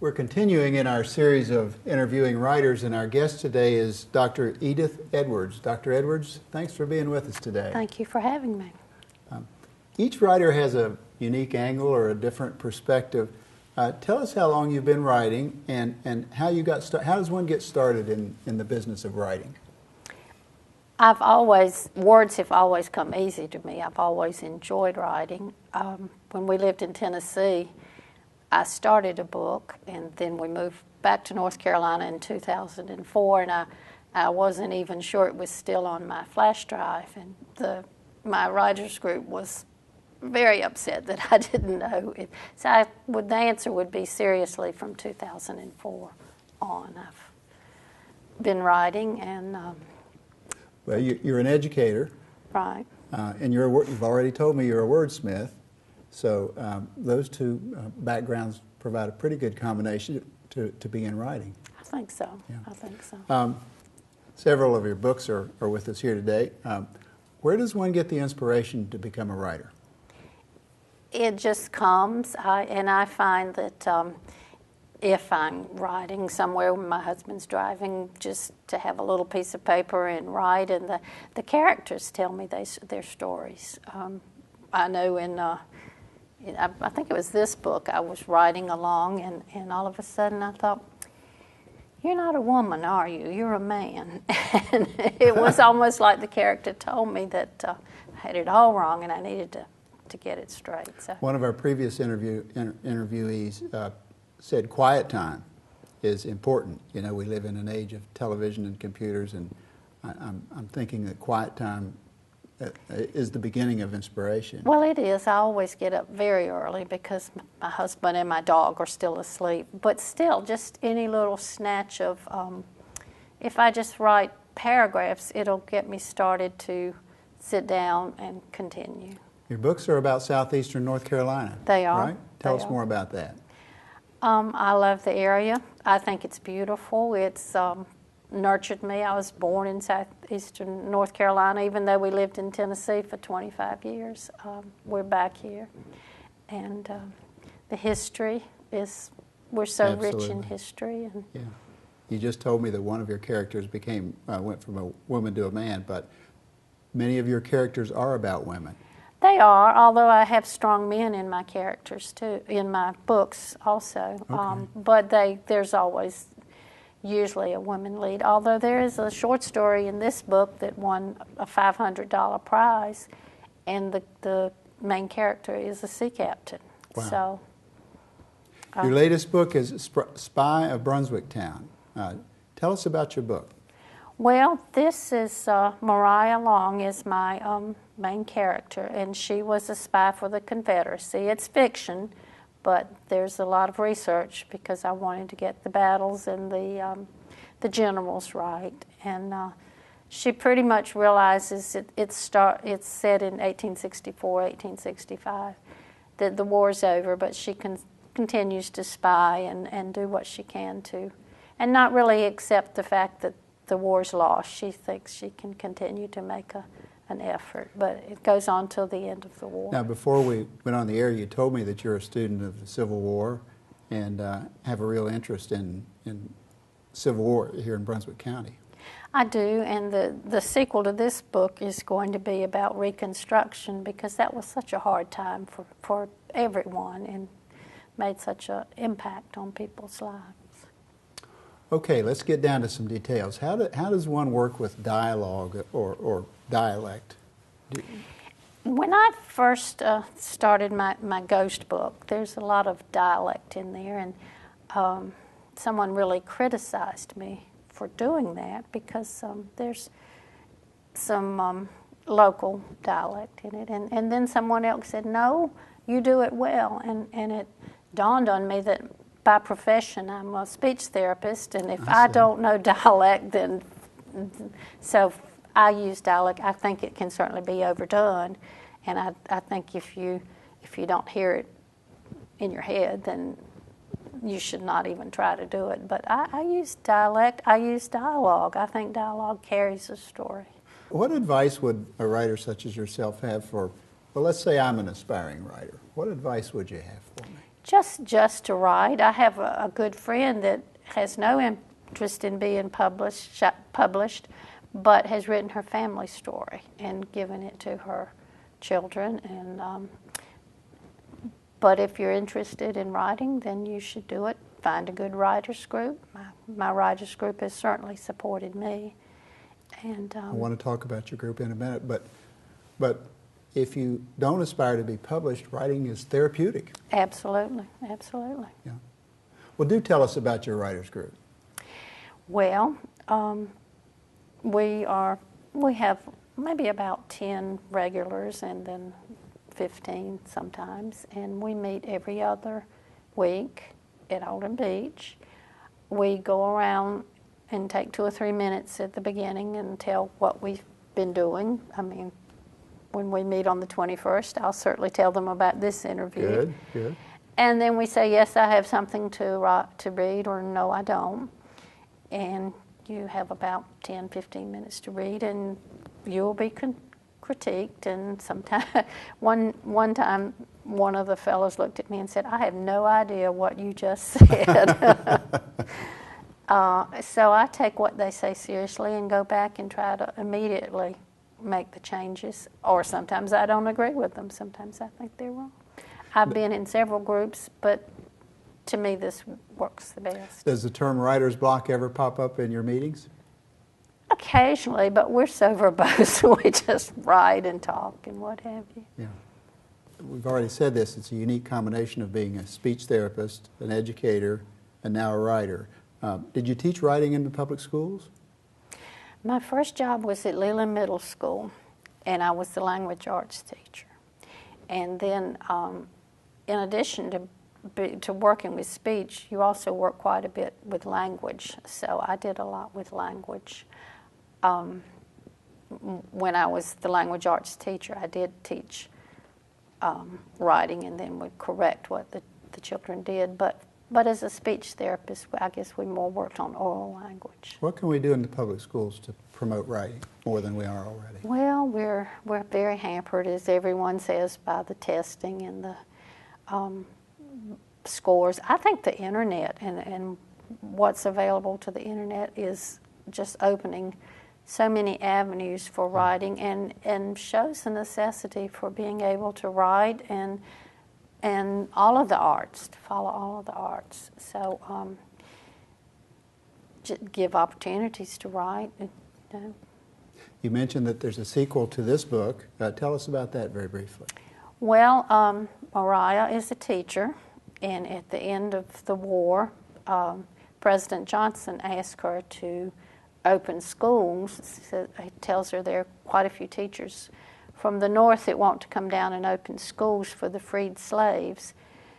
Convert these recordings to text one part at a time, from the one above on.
We're continuing in our series of interviewing writers, and our guest today is Dr. Edith Edwards. Dr. Edwards, thanks for being with us today. Thank you for having me. Each writer has a unique angle or a different perspective. Tell us how long you've been writing and how you got started. How does one get started in the business of writing? Words have always come easy to me. I've always enjoyed writing. When we lived in Tennessee, I started a book, and then we moved back to North Carolina in 2004, and I wasn't even sure it was still on my flash drive, and my writers group was very upset that I didn't know it. So the answer would be seriously from 2004 on. I've been writing, and well, you're an educator, right? And you've already told me you're a wordsmith. So those two backgrounds provide a pretty good combination to begin writing. I think so. Yeah. I think so. Several of your books are with us here today. Where does one get the inspiration to become a writer? It just comes, and I find that if I'm writing somewhere when my husband's driving, just to have a little piece of paper and write, and the characters tell me their stories. I know I think it was this book, I was writing along, and all of a sudden I thought, you're not a woman, are you? You're a man. And it was almost like the character told me that I had it all wrong and I needed to get it straight. So. One of our previous interviewees said quiet time is important. You know, we live in an age of television and computers, and I'm thinking that quiet time is the beginning of inspiration. Well, it is. I always get up very early because my husband and my dog are still asleep. But still, just any little snatch of, if I just write paragraphs, it'll get me started to sit down and continue. Your books are about southeastern North Carolina. They are. Right? Tell us more about that. I love the area. I think it's beautiful. It's nurtured me. I was born in southeastern North Carolina, even though we lived in Tennessee for 25 years. We're back here. And the history is, we're so Absolutely. rich in history. And yeah. You just told me that one of your characters went from a woman to a man, but many of your characters are about women. They are, although I have strong men in my characters too, in my books also. Okay. But there's always usually a woman lead, although there is a short story in this book that won a $500 prize, and the main character is a sea captain. Wow. So, your latest book is Spy of Brunswick Town. Tell us about your book. Well, this is Mariah Long is my main character, and she was a spy for the Confederacy. It's fiction, but there's a lot of research because I wanted to get the battles and the generals right. And she pretty much realizes it's set in 1864, 1865, that the war's over, but she continues to spy and do what she can to, and not really accept the fact that the war's lost. She thinks she can continue to make an effort, but it goes on till the end of the war. Now, before we went on the air, you told me that you're a student of the Civil War and have a real interest in Civil War here in Brunswick County. I do, and the sequel to this book is going to be about Reconstruction, because that was such a hard time for everyone and made such an impact on people's lives. Okay, let's get down to some details. How does one work with dialogue or dialect? When I first started my ghost book, there's a lot of dialect in there, and someone really criticized me for doing that because there's some local dialect in it. And then someone else said, no, you do it well. And it dawned on me that by profession, I'm a speech therapist, and if I don't know dialect, then so I use dialect. I think it can certainly be overdone, and I think if you don't hear it in your head, then you should not even try to do it. But I use dialect. I use dialogue. I think dialogue carries a story. What advice would a writer such as yourself have for, well, let's say I'm an aspiring writer. What advice would you have for me? Just to write. I have a good friend that has no interest in being published, but has written her family story and given it to her children. And but if you're interested in writing, then you should do it. Find a good writers group. My writers group has certainly supported me. And I want to talk about your group in a minute, but if you don't aspire to be published, writing is therapeutic. Absolutely, absolutely. Yeah. Well, do tell us about your writers group. Well, we have maybe about 10 regulars and then 15 sometimes, and we meet every other week at Holden Beach. We go around and take 2 or 3 minutes at the beginning and tell what we've been doing. I mean, when we meet on the 21st, I'll certainly tell them about this interview. Good, good. And then we say, yes, I have something to read, or no, I don't. And you have about 10, 15 minutes to read, and you'll be critiqued. And sometimes, one time, one of the fellows looked at me and said, I have no idea what you just said. So I take what they say seriously and go back and try to immediately make the changes. Or sometimes I don't agree with them. Sometimes I think they're wrong. I've been in several groups, but to me this works the best. Does the term writer's block ever pop up in your meetings? Occasionally, but we're so verbose, we just write and talk and what have you. Yeah. We've already said this, it's a unique combination of being a speech therapist, an educator, and now a writer. Did you teach writing in the public schools? My first job was at Leland Middle School, and I was the language arts teacher. And then, in addition to working with speech, you also work quite a bit with language. So I did a lot with language. When I was the language arts teacher, I did teach writing and then would correct what the children did. But as a speech therapist, I guess we more worked on oral language. What can we do in the public schools to promote writing more than we are already? Well, we're very hampered, as everyone says, by the testing and the scores. I think the internet and what's available to the internet is just opening so many avenues for writing and shows the necessity for being able to write and all of the arts, to follow all of the arts. So give opportunities to write. You know. You mentioned that there's a sequel to this book. Tell us about that very briefly. Well, Mariah is a teacher, and at the end of the war, President Johnson asked her to open schools. So he tells her there are quite a few teachers from the north that want to come down and open schools for the freed slaves.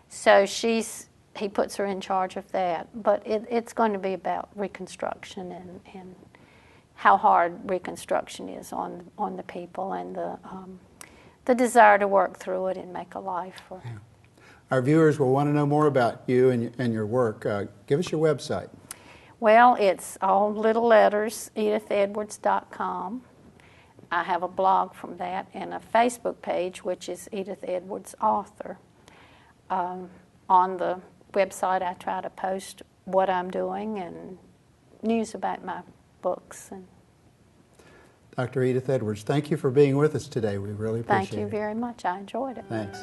So he puts her in charge of that. But it's going to be about Reconstruction and how hard Reconstruction is on the people and the desire to work through it and make a life for. Yeah. Our viewers will want to know more about you and your work. Give us your website. Well, it's all little letters, edithedwards.com. I have a blog from that and a Facebook page, which is Edith Edwards Author. On the website, I try to post what I'm doing and news about my books. Dr. Edith Edwards, thank you for being with us today. We really appreciate it. Thank you very much. I enjoyed it. Thanks.